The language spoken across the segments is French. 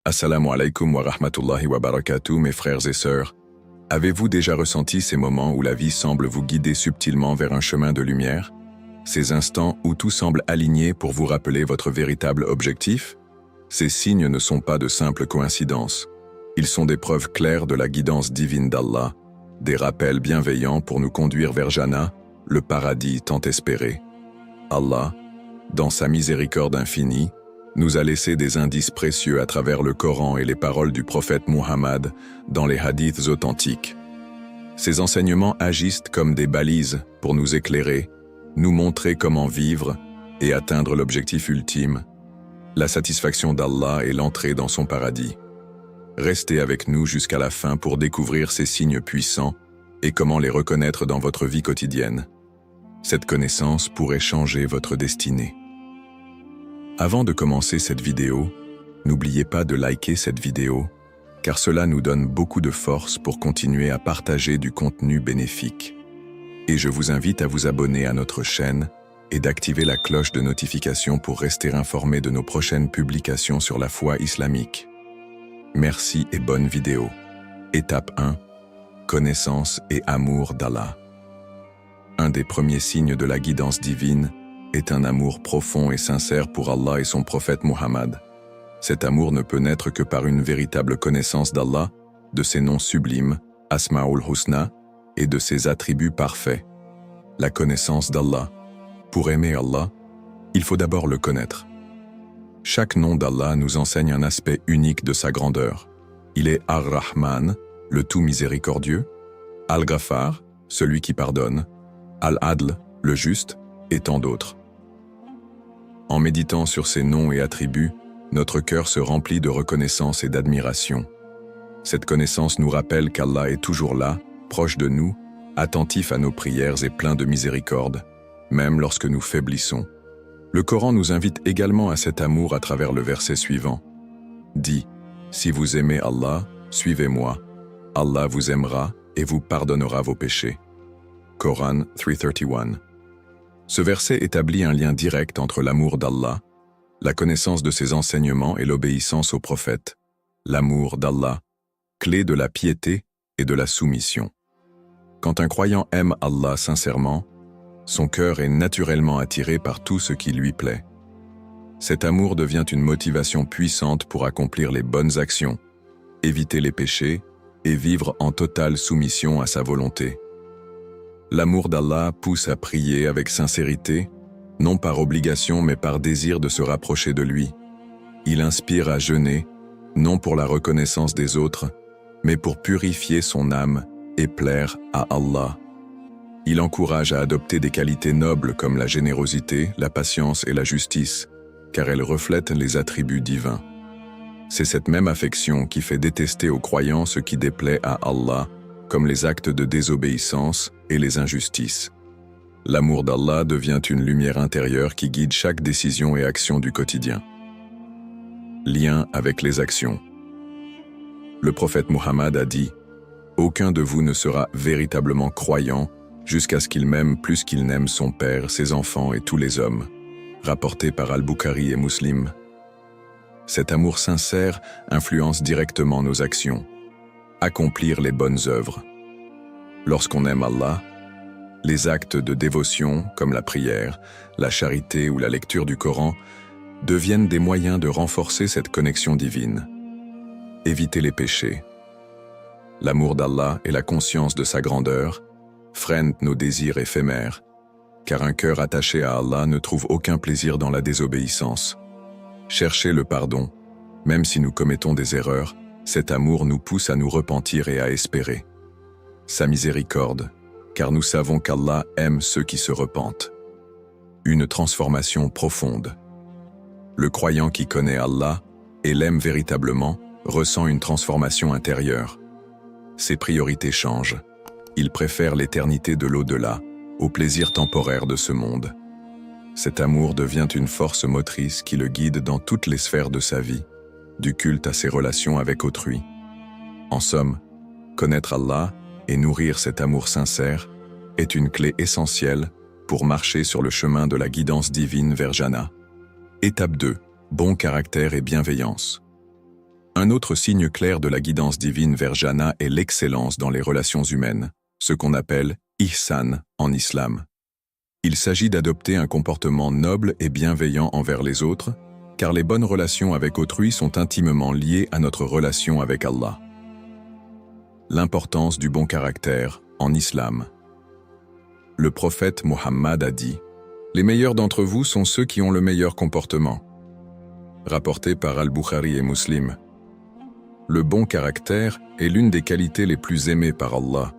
Assalamu alaikum wa rahmatullahi wa barakatuh, mes frères et sœurs. Avez-vous déjà ressenti ces moments où la vie semble vous guider subtilement vers un chemin de lumière? Ces instants où tout semble aligné pour vous rappeler votre véritable objectif? Ces signes ne sont pas de simples coïncidences. Ils sont des preuves claires de la guidance divine d'Allah, des rappels bienveillants pour nous conduire vers Jannah, le paradis tant espéré. Allah, dans sa miséricorde infinie, nous a laissé des indices précieux à travers le Coran et les paroles du prophète Muhammad dans les hadiths authentiques. Ces enseignements agissent comme des balises pour nous éclairer, nous montrer comment vivre et atteindre l'objectif ultime, la satisfaction d'Allah et l'entrée dans son paradis. Restez avec nous jusqu'à la fin pour découvrir ces signes puissants et comment les reconnaître dans votre vie quotidienne. Cette connaissance pourrait changer votre destinée. Avant de commencer cette vidéo, n'oubliez pas de liker cette vidéo, car cela nous donne beaucoup de force pour continuer à partager du contenu bénéfique. Et je vous invite à vous abonner à notre chaîne et d'activer la cloche de notification pour rester informé de nos prochaines publications sur la foi islamique. Merci et bonne vidéo. Étape 1. Connaissance et amour d'Allah. Un des premiers signes de la guidance divine est un amour profond et sincère pour Allah et son prophète Muhammad. Cet amour ne peut naître que par une véritable connaissance d'Allah, de ses noms sublimes, Asma'ul Husna, et de ses attributs parfaits. La connaissance d'Allah. Pour aimer Allah, il faut d'abord le connaître. Chaque nom d'Allah nous enseigne un aspect unique de sa grandeur. Il est Ar-Rahman, le tout miséricordieux, Al-Ghaffar, celui qui pardonne, Al-Adl, le juste, et tant d'autres. En méditant sur ces noms et attributs, notre cœur se remplit de reconnaissance et d'admiration. Cette connaissance nous rappelle qu'Allah est toujours là, proche de nous, attentif à nos prières et plein de miséricorde, même lorsque nous faiblissons. Le Coran nous invite également à cet amour à travers le verset suivant. Dit, « Si vous aimez Allah, suivez-moi. Allah vous aimera et vous pardonnera vos péchés. » Coran 3:31. Ce verset établit un lien direct entre l'amour d'Allah, la connaissance de ses enseignements et l'obéissance au prophète. L'amour d'Allah, clé de la piété et de la soumission. Quand un croyant aime Allah sincèrement, son cœur est naturellement attiré par tout ce qui lui plaît. Cet amour devient une motivation puissante pour accomplir les bonnes actions, éviter les péchés et vivre en totale soumission à sa volonté. L'amour d'Allah pousse à prier avec sincérité, non par obligation mais par désir de se rapprocher de lui. Il inspire à jeûner, non pour la reconnaissance des autres, mais pour purifier son âme et plaire à Allah. Il encourage à adopter des qualités nobles comme la générosité, la patience et la justice, car elles reflètent les attributs divins. C'est cette même affection qui fait détester aux croyants ce qui déplaît à Allah, comme les actes de désobéissance et les injustices. L'amour d'Allah devient une lumière intérieure qui guide chaque décision et action du quotidien. Lien avec les actions. Le prophète Muhammad a dit « Aucun de vous ne sera véritablement croyant jusqu'à ce qu'il m'aime plus qu'il n'aime son père, ses enfants et tous les hommes. » Rapporté par Al-Bukhari et Muslim. Cet amour sincère influence directement nos actions. Accomplir les bonnes œuvres. Lorsqu'on aime Allah, les actes de dévotion comme la prière, la charité ou la lecture du Coran deviennent des moyens de renforcer cette connexion divine. Éviter les péchés. L'amour d'Allah et la conscience de sa grandeur freinent nos désirs éphémères, car un cœur attaché à Allah ne trouve aucun plaisir dans la désobéissance. Chercher le pardon, même si nous commettons des erreurs, cet amour nous pousse à nous repentir et à espérer. Sa miséricorde, car nous savons qu'Allah aime ceux qui se repentent. Une transformation profonde. Le croyant qui connaît Allah et l'aime véritablement ressent une transformation intérieure. Ses priorités changent. Il préfère l'éternité de l'au-delà au plaisir temporaire de ce monde. Cet amour devient une force motrice qui le guide dans toutes les sphères de sa vie, du culte à ses relations avec autrui. En somme, connaître Allah et nourrir cet amour sincère est une clé essentielle pour marcher sur le chemin de la guidance divine vers Jannah. Étape 2. Bon caractère et bienveillance. Un Un autre signe clair de la guidance divine vers Jannah est l'excellence dans les relations humaines, ce qu'on appelle ihsan en islam. Il s'agit d'adopter un comportement noble et bienveillant envers les autres, car les bonnes relations avec autrui sont intimement liées à notre relation avec Allah. L'importance du bon caractère en islam. Le prophète Mohammed a dit « Les meilleurs d'entre vous sont ceux qui ont le meilleur comportement ». Rapporté par Al-Bukhari et Muslim. Le bon caractère est l'une des qualités les plus aimées par Allah.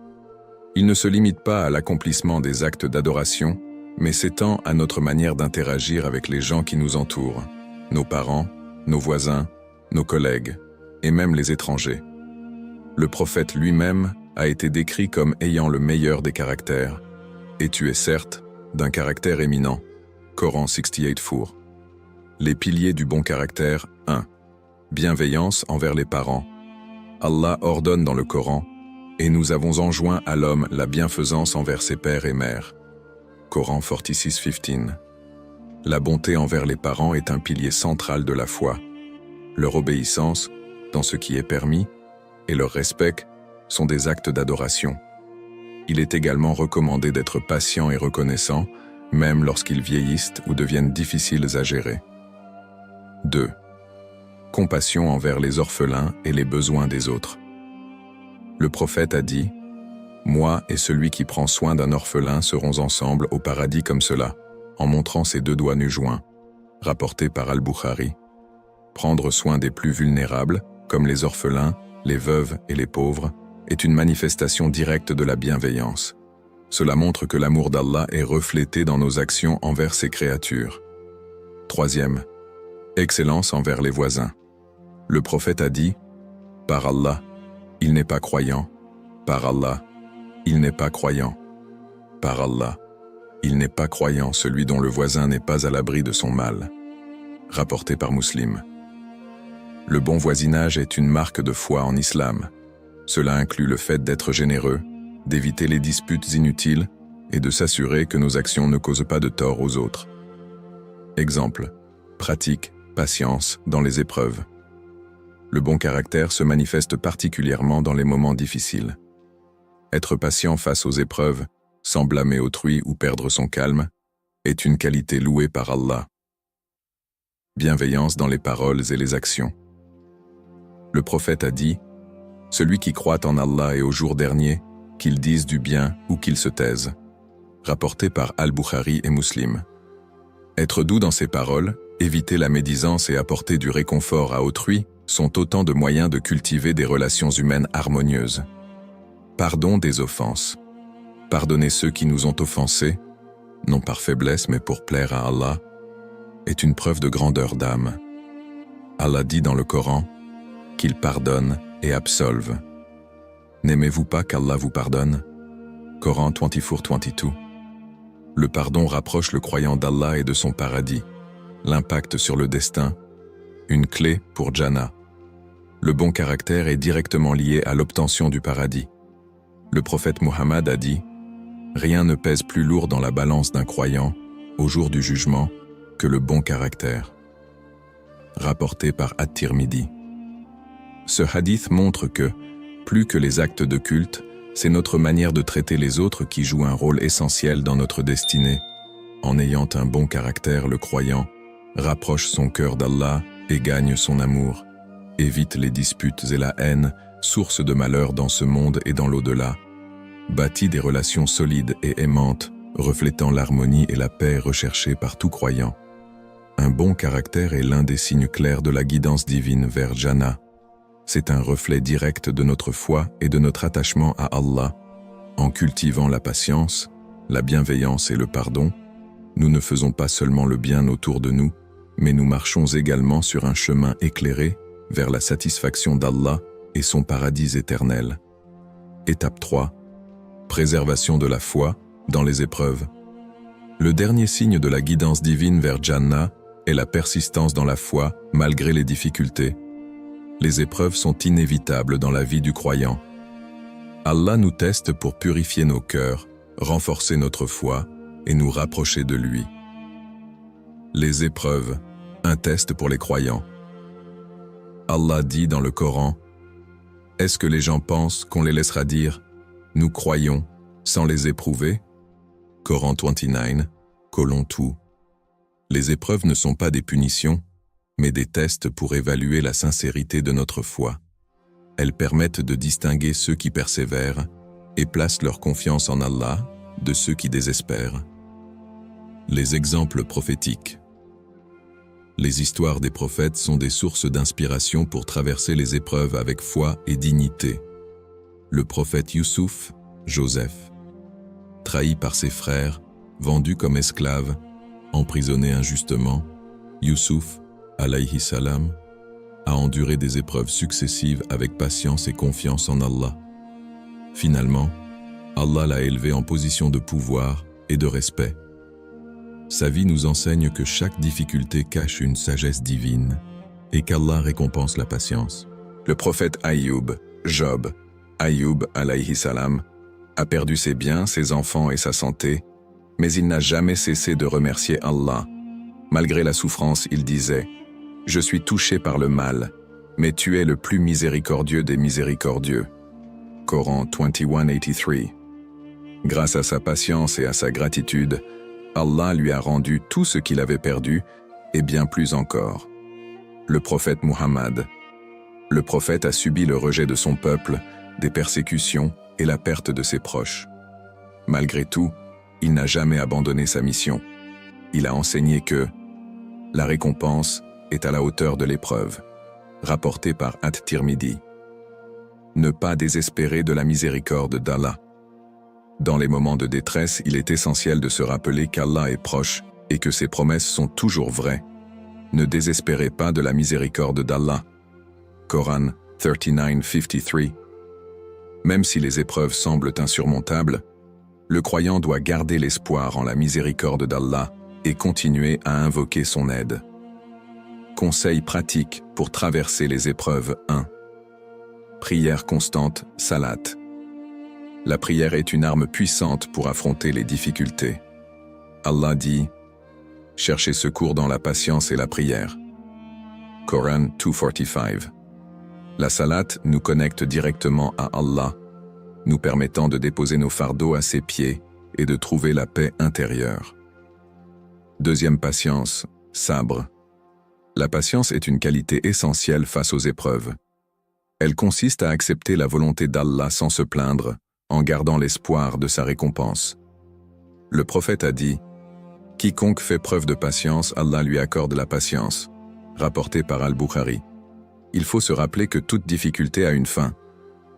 Il ne se limite pas à l'accomplissement des actes d'adoration, mais s'étend à notre manière d'interagir avec les gens qui nous entourent, nos parents, nos voisins, nos collègues, et même les étrangers. Le prophète lui-même a été décrit comme ayant le meilleur des caractères, et tu es certes d'un caractère éminent. Coran 68:4. Les piliers du bon caractère. 1. Bienveillance envers les parents. Allah ordonne dans le Coran « Et nous avons enjoint à l'homme la bienfaisance envers ses pères et mères » Coran 46:15. La bonté envers les parents est un pilier central de la foi. Leur obéissance, dans ce qui est permis, et leur respect sont des actes d'adoration. Il est également recommandé d'être patient et reconnaissant, même lorsqu'ils vieillissent ou deviennent difficiles à gérer. 2. Compassion envers les orphelins et les besoins des autres. Le prophète a dit « Moi et celui qui prend soin d'un orphelin serons ensemble au paradis comme cela, en montrant ses deux doigts nus joints. » Rapporté par Al-Bukhari. Prendre soin des plus vulnérables, comme les orphelins, les veuves et les pauvres, est une manifestation directe de la bienveillance. Cela montre que l'amour d'Allah est reflété dans nos actions envers ses créatures. 3. Excellence envers les voisins. Le prophète a dit « Par Allah, il n'est pas croyant. Par Allah, il n'est pas croyant. Par Allah, il n'est pas croyant celui dont le voisin n'est pas à l'abri de son mal. » Rapporté par Muslim. Le bon voisinage est une marque de foi en islam. Cela inclut le fait d'être généreux, d'éviter les disputes inutiles et de s'assurer que nos actions ne causent pas de tort aux autres. Exemple, pratique, patience dans les épreuves. Le bon caractère se manifeste particulièrement dans les moments difficiles. Être patient face aux épreuves, sans blâmer autrui ou perdre son calme, est une qualité louée par Allah. Bienveillance dans les paroles et les actions. Le prophète a dit « Celui qui croit en Allah et au jour dernier, qu'il dise du bien ou qu'il se taise. » Rapporté par Al-Bukhari et Muslim. Être doux dans ses paroles, éviter la médisance et apporter du réconfort à autrui sont autant de moyens de cultiver des relations humaines harmonieuses. Pardon des offenses. Pardonner ceux qui nous ont offensés, non par faiblesse mais pour plaire à Allah, est une preuve de grandeur d'âme. Allah dit dans le Coran qu'il pardonne et absolve. N'aimez-vous pas qu'Allah vous pardonne? Coran 24:22. Le pardon rapproche le croyant d'Allah et de son paradis. L'impact sur le destin, une clé pour Jannah. Le bon caractère est directement lié à l'obtention du paradis. Le prophète Mohammed a dit « Rien ne pèse plus lourd dans la balance d'un croyant, au jour du jugement, que le bon caractère. » Rapporté par At-Tirmidhi. Ce hadith montre que, plus que les actes de culte, c'est notre manière de traiter les autres qui joue un rôle essentiel dans notre destinée. En ayant un bon caractère, le croyant rapproche son cœur d'Allah et gagne son amour, évite les disputes et la haine, source de malheur dans ce monde et dans l'au-delà, bâtit des relations solides et aimantes, reflétant l'harmonie et la paix recherchées par tout croyant. Un bon caractère est l'un des signes clairs de la guidance divine vers Jannah. C'est un reflet direct de notre foi et de notre attachement à Allah. En cultivant la patience, la bienveillance et le pardon, nous ne faisons pas seulement le bien autour de nous, mais nous marchons également sur un chemin éclairé vers la satisfaction d'Allah et son paradis éternel. Étape 3. Préservation de la foi dans les épreuves. Le dernier signe de la guidance divine vers Jannah est la persistance dans la foi malgré les difficultés. Les épreuves sont inévitables dans la vie du croyant. Allah nous teste pour purifier nos cœurs, renforcer notre foi et nous rapprocher de lui. Les épreuves, un test pour les croyants. Allah dit dans le Coran, « Est-ce que les gens pensent qu'on les laissera dire « Nous croyons » sans les éprouver » Coran 29, colon 2. Les épreuves ne sont pas des punitions, mais des tests pour évaluer la sincérité de notre foi. Elles permettent de distinguer ceux qui persévèrent et placent leur confiance en Allah de ceux qui désespèrent. Les exemples prophétiques. Les histoires des prophètes sont des sources d'inspiration pour traverser les épreuves avec foi et dignité. Le prophète Youssouf, Joseph, trahi par ses frères, vendu comme esclave, emprisonné injustement, Youssouf, alayhi salam, a enduré des épreuves successives avec patience et confiance en Allah. Finalement, Allah l'a élevé en position de pouvoir et de respect. Sa vie nous enseigne que chaque difficulté cache une sagesse divine et qu'Allah récompense la patience. Le prophète Aïoub, Job, Aïoub alayhi salam, a perdu ses biens, ses enfants et sa santé, mais il n'a jamais cessé de remercier Allah. Malgré la souffrance, il disait « Je suis touché par le mal, mais tu es le plus miséricordieux des miséricordieux. » Coran 21:83. Grâce à sa patience et à sa gratitude, Allah lui a rendu tout ce qu'il avait perdu et bien plus encore. Le prophète Muhammad. Le prophète a subi le rejet de son peuple, des persécutions et la perte de ses proches. Malgré tout, il n'a jamais abandonné sa mission. Il a enseigné que la récompense est à la hauteur de l'épreuve, rapporté par At-Tirmidhi. Ne pas désespérer de la miséricorde d'Allah. Dans les moments de détresse, il est essentiel de se rappeler qu'Allah est proche et que ses promesses sont toujours vraies. Ne désespérez pas de la miséricorde d'Allah. Coran 39:53. Même si les épreuves semblent insurmontables, le croyant doit garder l'espoir en la miséricorde d'Allah et continuer à invoquer son aide. Conseils pratiques pour traverser les épreuves 1. Prière constante, salat. La prière est une arme puissante pour affronter les difficultés. Allah dit « Cherchez secours dans la patience et la prière » Coran 2:45. La salat nous connecte directement à Allah, nous permettant de déposer nos fardeaux à ses pieds et de trouver la paix intérieure. Deuxième patience, sabre. La patience est une qualité essentielle face aux épreuves. Elle consiste à accepter la volonté d'Allah sans se plaindre, en gardant l'espoir de sa récompense. Le prophète a dit « Quiconque fait preuve de patience, Allah lui accorde la patience » rapporté par Al-Bukhari. Il faut se rappeler que toute difficulté a une fin.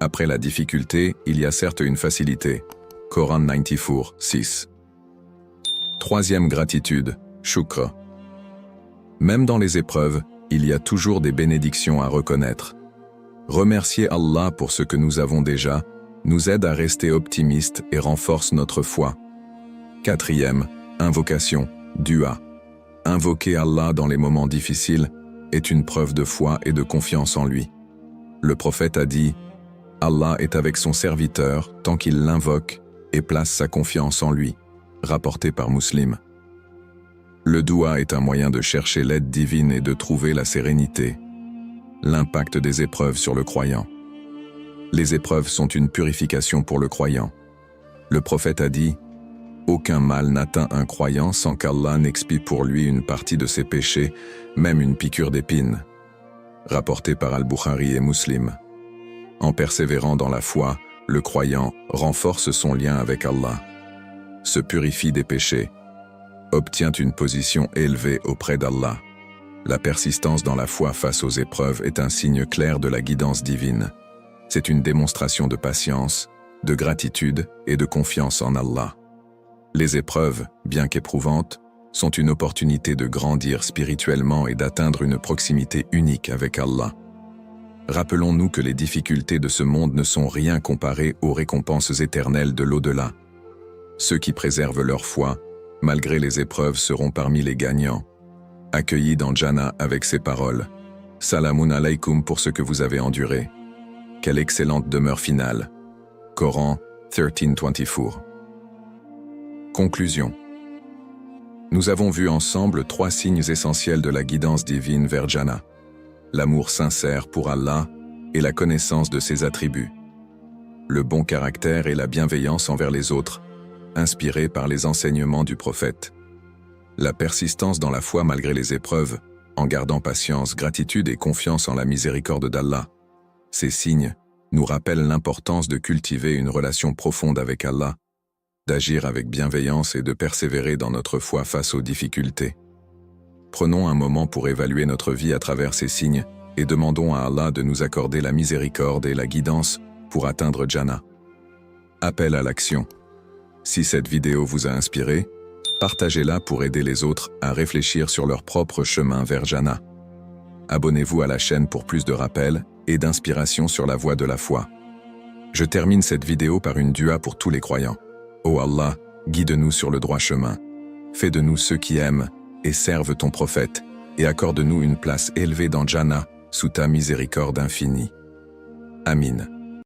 Après la difficulté, il y a certes une facilité. Coran 94:6. Troisième gratitude, shukr. Même dans les épreuves, il y a toujours des bénédictions à reconnaître. Remercier Allah pour ce que nous avons déjà nous aide à rester optimistes et renforce notre foi. Quatrième, invocation, dua. Invoquer Allah dans les moments difficiles est une preuve de foi et de confiance en lui. Le prophète a dit « Allah est avec son serviteur tant qu'il l'invoque et place sa confiance en lui » rapporté par Muslim. Le dua est un moyen de chercher l'aide divine et de trouver la sérénité. L'impact des épreuves sur le croyant. Les épreuves sont une purification pour le croyant. Le prophète a dit « Aucun mal n'atteint un croyant sans qu'Allah n'expie pour lui une partie de ses péchés, même une piqûre d'épine. » Rapporté par Al-Bukhari et Muslim. En persévérant dans la foi, le croyant renforce son lien avec Allah, se purifie des péchés, obtient une position élevée auprès d'Allah. La persistance dans la foi face aux épreuves est un signe clair de la guidance divine. C'est une démonstration de patience, de gratitude et de confiance en Allah. Les épreuves, bien qu'éprouvantes, sont une opportunité de grandir spirituellement et d'atteindre une proximité unique avec Allah. Rappelons-nous que les difficultés de ce monde ne sont rien comparées aux récompenses éternelles de l'au-delà. Ceux qui préservent leur foi, malgré les épreuves, seront parmi les gagnants. Accueillis dans Jannah avec ces paroles « Salamun alaykum pour ce que vous avez enduré ». Quelle excellente demeure finale. Coran 13:24. Conclusion. Nous avons vu ensemble 3 signes essentiels de la guidance divine vers Jannah. l'amour sincère pour Allah et la connaissance de ses attributs. Le bon caractère et la bienveillance envers les autres, inspirés par les enseignements du prophète. La persistance dans la foi malgré les épreuves, en gardant patience, gratitude et confiance en la miséricorde d'Allah. Ces signes nous rappellent l'importance de cultiver une relation profonde avec Allah, d'agir avec bienveillance et de persévérer dans notre foi face aux difficultés. Prenons un moment pour évaluer notre vie à travers ces signes et demandons à Allah de nous accorder la miséricorde et la guidance pour atteindre Jannah. Appel à l'action. Si cette vidéo vous a inspiré, partagez-la pour aider les autres à réfléchir sur leur propre chemin vers Jannah. Abonnez-vous à la chaîne pour plus de rappels et d'inspiration sur la voie de la foi. Je termine cette vidéo par une dua pour tous les croyants. Ô Allah, guide-nous sur le droit chemin. Fais de nous ceux qui aiment et servent ton prophète, et accorde-nous une place élevée dans Jannah, sous ta miséricorde infinie. Amin.